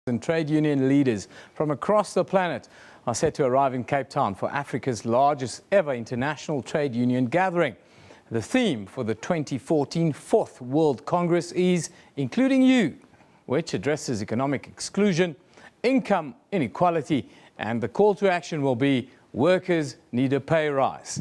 And trade union leaders from across the planet are set to arrive in Cape Town for Africa's largest ever international trade union gathering. The theme for the 2014 Fourth World Congress is Including You, which addresses economic exclusion, income inequality, and the call to action will be workers need a pay rise.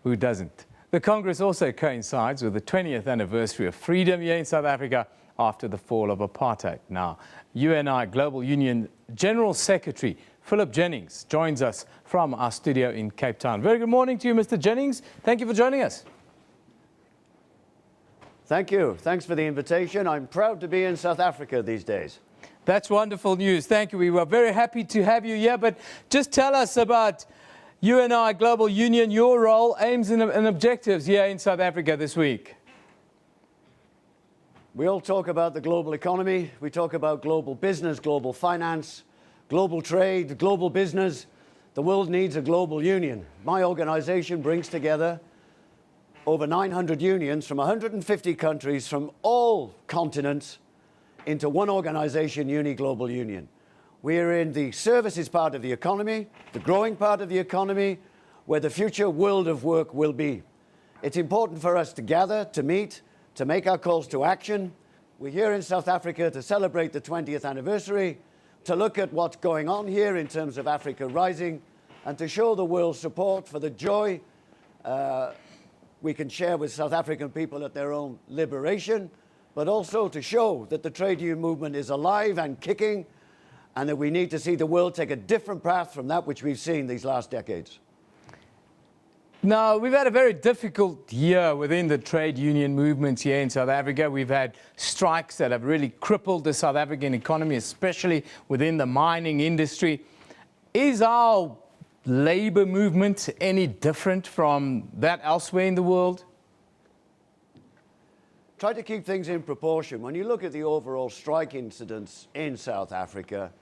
Who doesn't? The Congress also coincides with the 20th anniversary of freedom here in South Africa after the fall of apartheid. Now, UNI Global Union General Secretary Philip Jennings joins us from our studio in Cape Town. Very good morning to you, Mr. Jennings. Thank you for joining us. Thank you. Thanks for the invitation. I'm proud to be in South Africa these days. That's wonderful news. Thank you. We were very happy to have you here. But just tell us about UNI Global Union, your role, aims and objectives here in South Africa this week. We all talk about the global economy. We talk about global business, global finance, global trade, global business. The world needs a global union. My organization brings together over 900 unions from 150 countries from all continents into one organization, UNI Global Union. We're in the services part of the economy, the growing part of the economy, where the future world of work will be. It's important for us to gather, to meet, to make our calls to action. We're here in South Africa to celebrate the 20th anniversary, to look at what's going on here in terms of Africa rising, and to show the world support for the joy we can share with South African people at their own liberation, but also to show that the trade union movement is alive and kicking, and that we need to see the world take a different path from that which we've seen these last decades. Now, we've had a very difficult year within the trade union movements here in South Africa. We've had strikes that have really crippled the South African economy, especially within the mining industry. Is our labor movement any different from that elsewhere in the world? Try to keep things in proportion. When you look at the overall strike incidents in South Africa,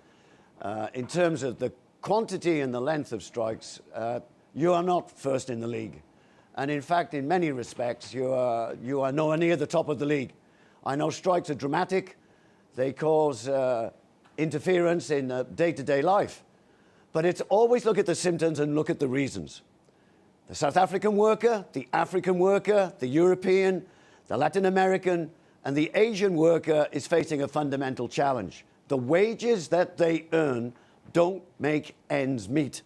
in terms of the quantity and the length of strikes, you are not first in the league. And in fact, in many respects, you are nowhere near the top of the league. I know strikes are dramatic. They cause interference in day-to-day life. But it's always look at the symptoms and look at the reasons. The South African worker, the African worker, the European, the Latin American, and the Asian worker is facing a fundamental challenge. The wages that they earn don't make ends meet.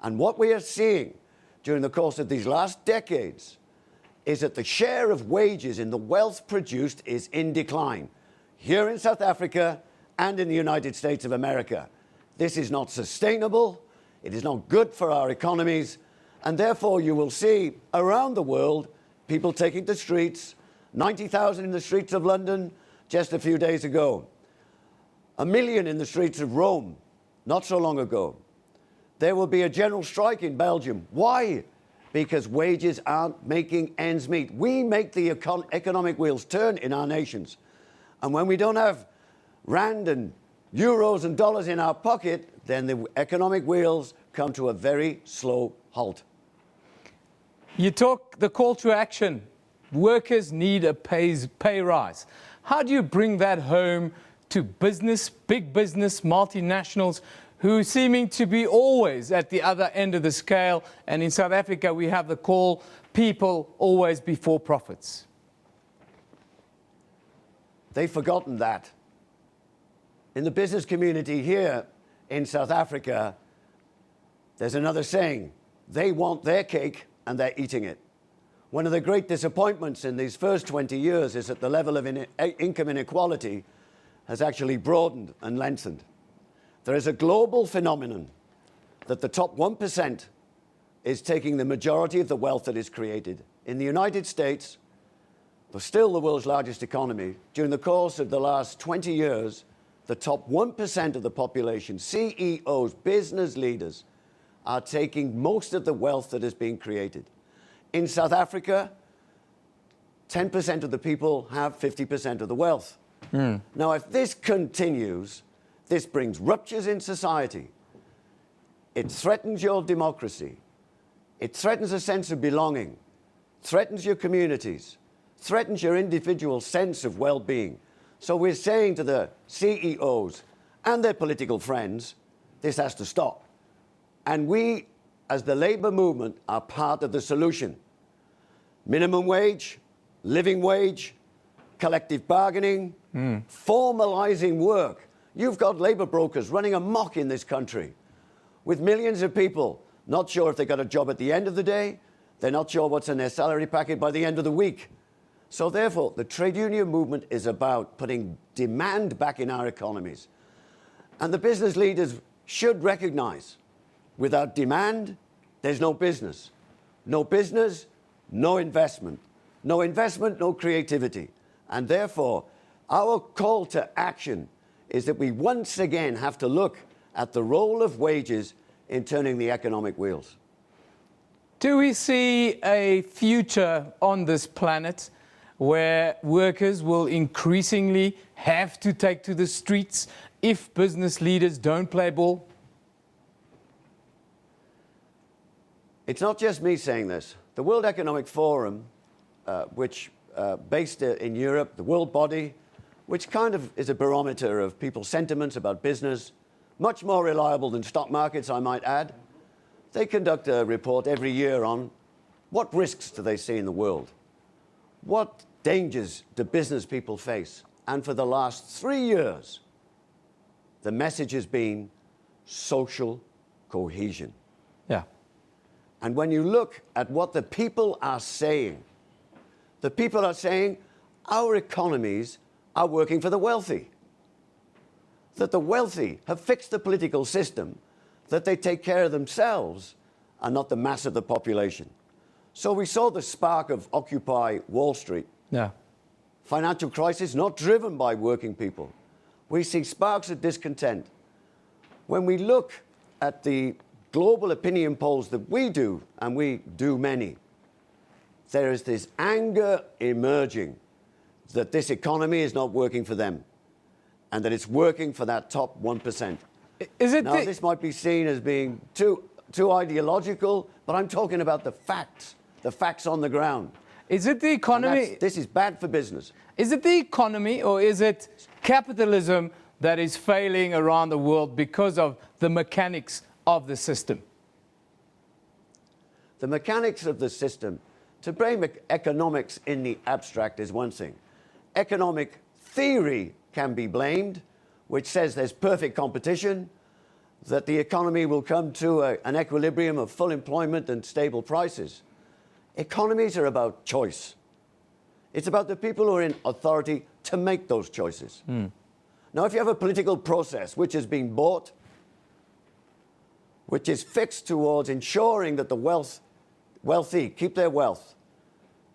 And what we are seeing during the course of these last decades is that the share of wages in the wealth produced is in decline, here in South Africa and in the United States of America. This is not sustainable, it is not good for our economies, and therefore you will see around the world people taking to streets, 90,000 in the streets of London just a few days ago, 1 million in the streets of Rome not so long ago. There will be a general strike in Belgium. Why? Because wages aren't making ends meet. We make the economic wheels turn in our nations. And when we don't have rand and euros and dollars in our pocket, then the economic wheels come to a very slow halt. You talk the call to action. Workers need a pay rise. How do you bring that home to business, big business, multinationals, who seeming to be always at the other end of the scale? And in South Africa, we have the call, people always before profits. They've forgotten that. In the business community here in South Africa, there's another saying, they want their cake and they're eating it. One of the great disappointments in these first 20 years is that the level of income inequality has actually broadened and lengthened. There is a global phenomenon that the top 1% is taking the majority of the wealth that is created. In the United States, but still the world's largest economy, during the course of the last 20 years, the top 1% of the population, CEOs, business leaders, are taking most of the wealth that is being created. In South Africa, 10% of the people have 50% of the wealth. Now, if this continues, this brings ruptures in society. It threatens your democracy. It threatens a sense of belonging, threatens your communities, threatens your individual sense of well-being. So we're saying to the CEOs and their political friends, this has to stop. And we, as the labour movement, are part of the solution. Minimum wage, living wage, collective bargaining, formalising work. You've got labour brokers running amok in this country with millions of people not sure if they got a job at the end of the day, they're not sure what's in their salary packet by the end of the week. So therefore, the trade union movement is about putting demand back in our economies. And the business leaders should recognise, without demand, there's no business. No business, no investment. No investment, no creativity. And therefore, our call to action is that we once again have to look at the role of wages in turning the economic wheels. Do we see a future on this planet where workers will increasingly have to take to the streets if business leaders don't play ball? It's not just me saying this. The World Economic Forum, which based in Europe, the world body, which kind of is a barometer of people's sentiments about business, much more reliable than stock markets, I might add. They conduct a report every year on what risks do they see in the world? What dangers do business people face? And for the last 3 years, the message has been social cohesion. Yeah. And when you look at what the people are saying our economies are working for the wealthy. That the wealthy have fixed the political system, that they take care of themselves and not the mass of the population. So we saw the spark of Occupy Wall Street. Yeah. Financial crisis not driven by working people. We see sparks of discontent. When we look at the global opinion polls that we do, and we do many, there is this anger emerging that this economy is not working for them and that it's working for that top 1%. Is it now, this might be seen as being too ideological, but I'm talking about the facts on the ground. Is it the economy? This is bad for business. Is it the economy or is it capitalism that is failing around the world because of the mechanics of the system? The mechanics of the system, to blame economics in the abstract is one thing. Economic theory can be blamed, which says there's perfect competition, that the economy will come to an equilibrium of full employment and stable prices. Economies are about choice. It's about the people who are in authority to make those choices. Now, if you have a political process which is being bought, which is fixed towards ensuring that the wealthy keep their wealth,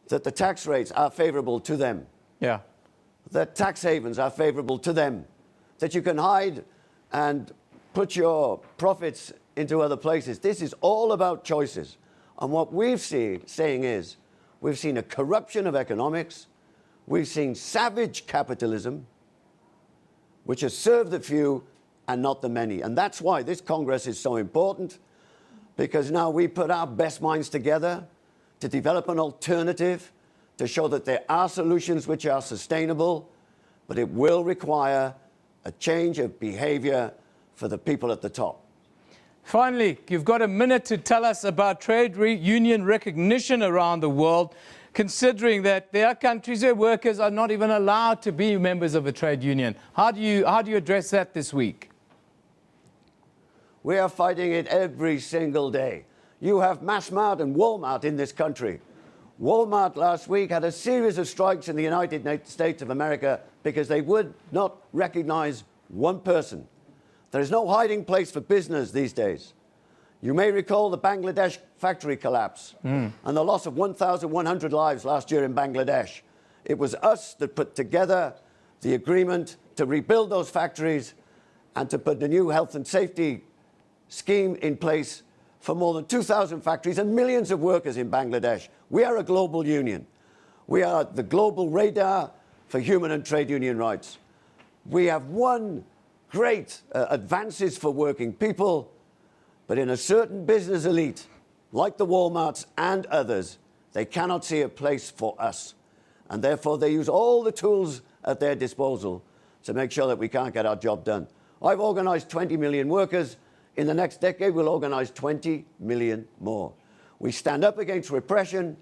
that the tax rates are favorable to them, Yeah. that tax havens are favorable to them, that you can hide and put your profits into other places. This is all about choices. And what we've seen we've seen a corruption of economics, we've seen savage capitalism, which has served the few and not the many. And that's why this Congress is so important, because now we put our best minds together to develop an alternative, to show that there are solutions which are sustainable, but it will require a change of behavior for the people at the top. Finally, you've got a minute to tell us about trade union recognition around the world, considering that there are countries where workers are not even allowed to be members of a trade union. How do you address that this week? We are fighting it every single day. You have Massmart and Walmart in this country. Walmart last week had a series of strikes in the United States of America because they would not recognize one person. There is no hiding place for business these days. You may recall the Bangladesh factory collapse and the loss of 1,100 lives last year in Bangladesh. It was us that put together the agreement to rebuild those factories and to put the new health and safety scheme in place for more than 2,000 factories and millions of workers in Bangladesh. We are a global union. We are the global radar for human and trade union rights. We have won great advances for working people, but in a certain business elite, like the Walmarts and others, they cannot see a place for us. And therefore, they use all the tools at their disposal to make sure that we can't get our job done. I've organised 20 million workers. In the next decade, we'll organise 20 million more. We stand up against repression.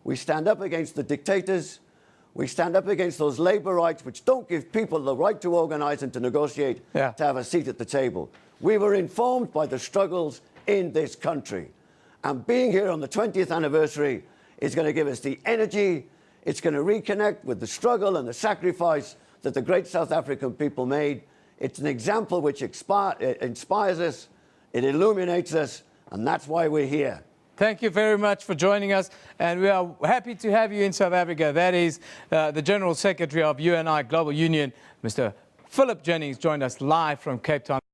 We stand up against the dictators. We stand up against those labour rights which don't give people the right to organise and to negotiate, to have a seat at the table. We were informed by the struggles in this country. And being here on the 20th anniversary is going to give us the energy. It's going to reconnect with the struggle and the sacrifice that the great South African people made. It's an example which inspires us, it illuminates us, and that's why we're here. Thank you very much for joining us, and we are happy to have you in South Africa. That is the General Secretary of UNI Global Union, Mr. Philip Jennings, joined us live from Cape Town.